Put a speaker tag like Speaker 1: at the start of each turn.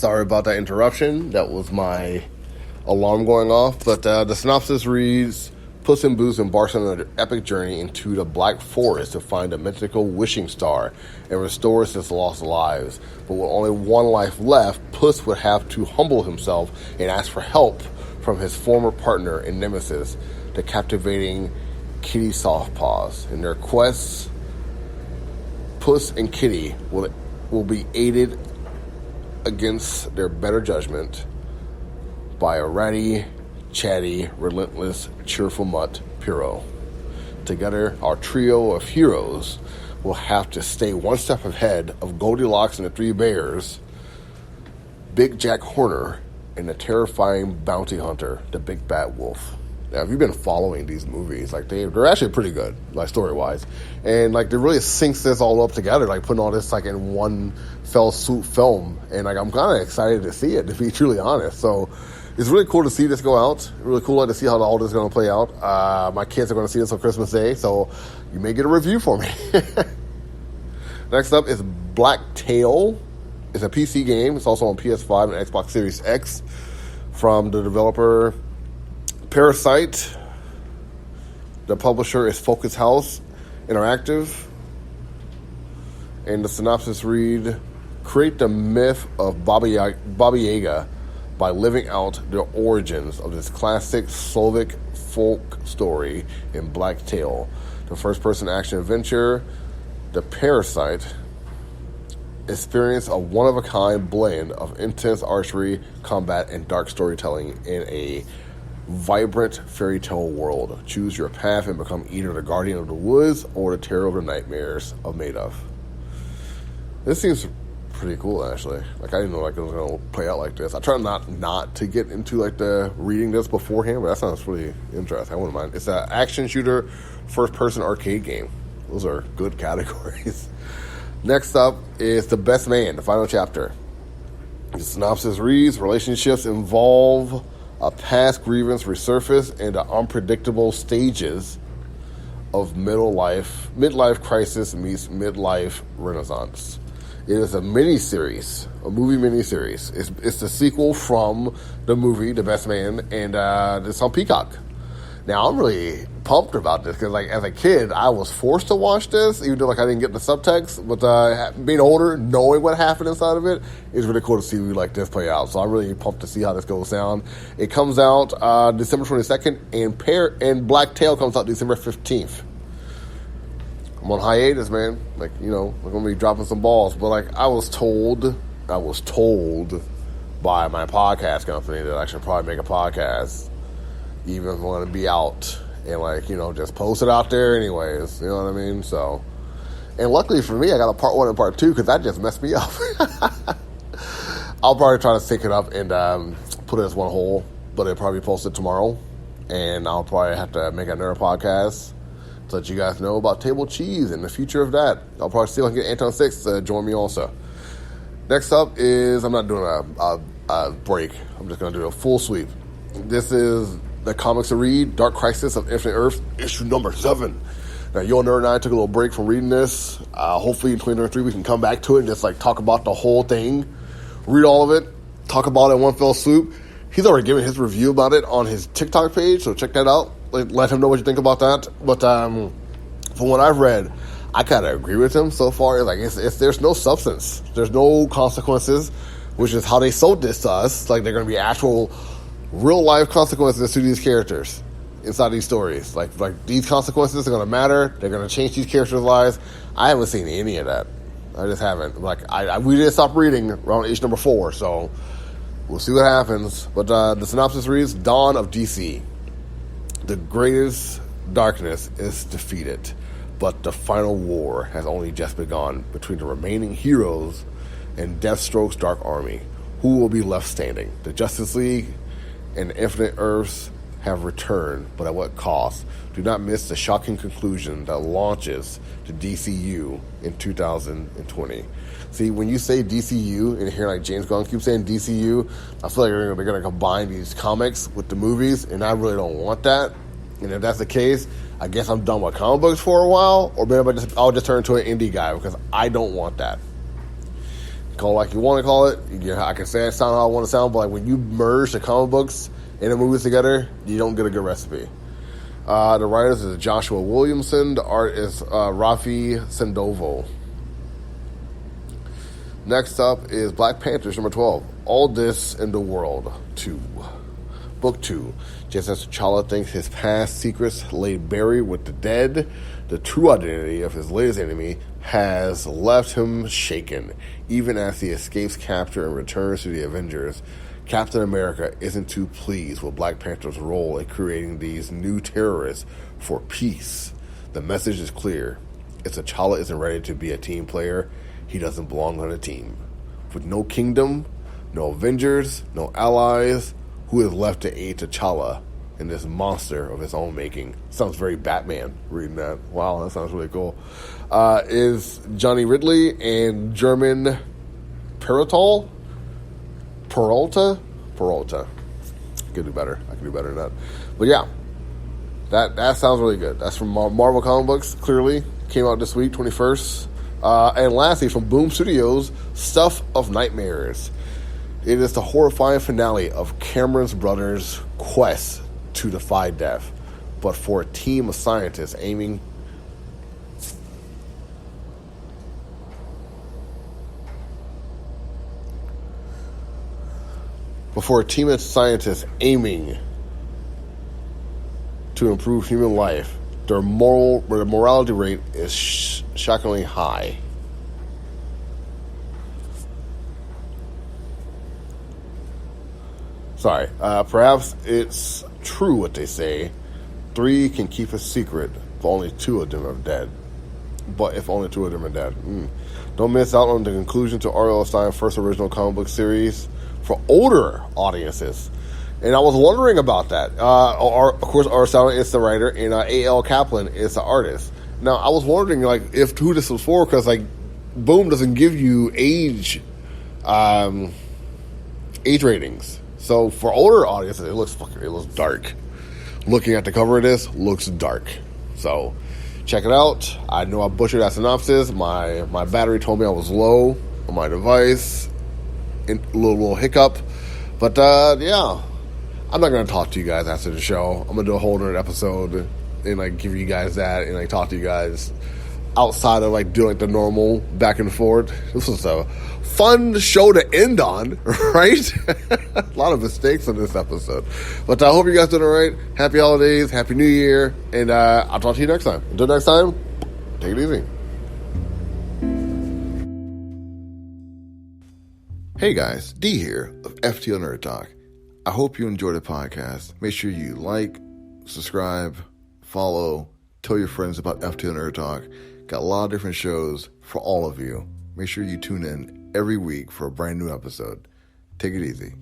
Speaker 1: Sorry about that interruption. That was my alarm going off. But the synopsis reads, Puss in Boots embarks on an epic journey into the Black Forest to find a mythical wishing star and restores his lost lives. But with only one life left, Puss would have to humble himself and ask for help from his former partner and nemesis, the captivating Kitty Softpaws. In their quests, Puss and Kitty will be aided against their better judgment by a ratty, chatty, relentless, cheerful mutt, Pierrot. Together, our trio of heroes will have to stay one step ahead of Goldilocks and the Three Bears, Big Jack Horner, and the terrifying bounty hunter, the Big Bad Wolf. Now, if you've been following these movies, like they're actually pretty good, like story-wise, and like they really syncs this all up together, like putting all this like in one fell swoop film, and like I'm kind of excited to see it, to be truly honest. So it's really cool to see this go out. Really cool to see how all this is going to play out. My kids are going to see this on Christmas Day, so you may get a review for me. Next up is Black Tail. It's a PC game. It's also on PS5 and Xbox Series X from the developer Parasite. The publisher is Focus House Interactive. And the synopsis read, create the myth of Baba Yaga by living out the origins of this classic Slavic folk story in Black Tail, the first-person action adventure. The Parasite experience a one-of-a-kind blend of intense archery, combat, and dark storytelling in a vibrant fairy tale world. Choose your path and become either the guardian of the woods or the terror of the nightmares of Madoff. This seems pretty cool, actually. Like, I didn't know like it was going to play out like this. I try not to get into like the reading this beforehand, but that sounds pretty interesting. I wouldn't mind. It's an action shooter, first-person arcade game. Those are good categories. Next up is The Best Man, the final chapter. The synopsis reads, relationships involve a past grievance resurface and the unpredictable stages of midlife crisis meets midlife renaissance. It is a movie miniseries. It's the sequel from the movie The Best Man, and it's on Peacock. Now, I'm really pumped about this because, like, as a kid, I was forced to watch this, even though, like, I didn't get the subtext. But being older, knowing what happened inside of it, is really cool to see like this play out. So I'm really pumped to see how this goes down. It comes out December 22nd, and Black Tail comes out December 15th. I'm on hiatus, man. Like, you know, I'm going to be dropping some balls. But, like, I was told by my podcast company that I should probably make a podcast, even if I want to be out and, like, you know, just post it out there anyways. You know what I mean? So, and luckily for me, I got a part 1 and part 2 because that just messed me up. I'll probably try to sync it up and put it as one whole, but it'll probably be posted tomorrow. And I'll probably have to make another podcast to let you guys know about Table Cheese and the future of that. I'll probably see if I can get Anton 6 to join me also. Next up is, I'm not doing a break. I'm just going to do a full sweep. This is the comics to read, Dark Crisis of Infinite Earth, issue number 7. Now, Yo Nerd and I took a little break from reading this. Hopefully in 2023 we can come back to it and just like talk about the whole thing, read all of it, talk about it in one fell swoop. He's already given his review about it on his TikTok page, so check that out. Let him know what you think about that. But from what I've read, I kind of agree with him so far. Like, it's there's no substance, there's no consequences, which is how they sold this to us. Like, they're going to be actual, real life consequences to these characters inside these stories. Like these consequences are going to matter. They're going to change these characters' lives. I haven't seen any of that. I just haven't. Like, we didn't stop reading around issue number 4, so we'll see what happens. But the synopsis reads, Dawn of DC. The greatest darkness is defeated, but the final war has only just begun between the remaining heroes and Deathstroke's Dark Army. Who will be left standing? The Justice League and Infinite Earths have returned, but at what cost? Do not miss the shocking conclusion that launches the DCU in 2020. See, when you say DCU, and hear like James Gunn keeps saying DCU, I feel like they're going to combine these comics with the movies, and I really don't want that. And if that's the case, I guess I'm done with comic books for a while, or maybe I'll just turn into an indie guy, because I don't want that. Call it like you want to call it. I can say it sound how I want to sound, but like when you merge the comic books and the movies together, you don't get a good recipe. The writers is Joshua Williamson. The art is Rafi Sandoval. Next up is Black Panthers number 12. All This in the World 2. Book 2. Just as T'Challa thinks his past secrets lay buried with the dead, the true identity of his latest enemy has left him shaken. Even as he escapes capture and returns to the Avengers, Captain America isn't too pleased with Black Panther's role in creating these new terrorists for peace. The message is clear. If T'Challa isn't ready to be a team player, he doesn't belong on a team. With no kingdom, no Avengers, no allies, who is left to aid T'Challa in this monster of his own making? Sounds very Batman reading that. Wow, that sounds really cool. Is Johnny Ridley and German Peralta? I can do better than that. But yeah, that sounds really good. That's from Marvel Comic Books, clearly. Came out this week, 21st. And lastly, from Boom Studios, Stuff of Nightmares. It is the horrifying finale of Cameron's brothers' quest to defy death, but for a team of scientists aiming to improve human life, their morality rate is shockingly high. Perhaps it's true what they say. 3 can keep a secret if only 2 of them are dead. Don't miss out on the conclusion to R.L. Stine's first original comic book series for older audiences. And I was wondering about that. Of course, R.L. Stine is the writer, and A.L. Kaplan is the artist. Now, I was wondering, if who this was for, because, Boom doesn't give you age ratings. So for older audiences, it looks dark. Looking at the cover of this, looks dark. So check it out. I know I butchered that synopsis. My battery told me I was low on my device. A little hiccup. But yeah, I'm not going to talk to you guys after the show. I'm going to do a whole other episode and give you guys that and talk to you guys outside of doing the normal back and forth. This was a fun show to end on, right? A lot of mistakes in this episode. But I hope you guys doing all right. Happy holidays, happy new year, and I'll talk to you next time. Until next time, take it easy. Hey guys, D here of fto-nerd-talk. I hope you enjoy the podcast. Make sure you like, subscribe, follow, tell your friends about fto-nerd-talk. Got a lot of different shows for all of you. Make sure you tune in every week for a brand new episode. Take it easy.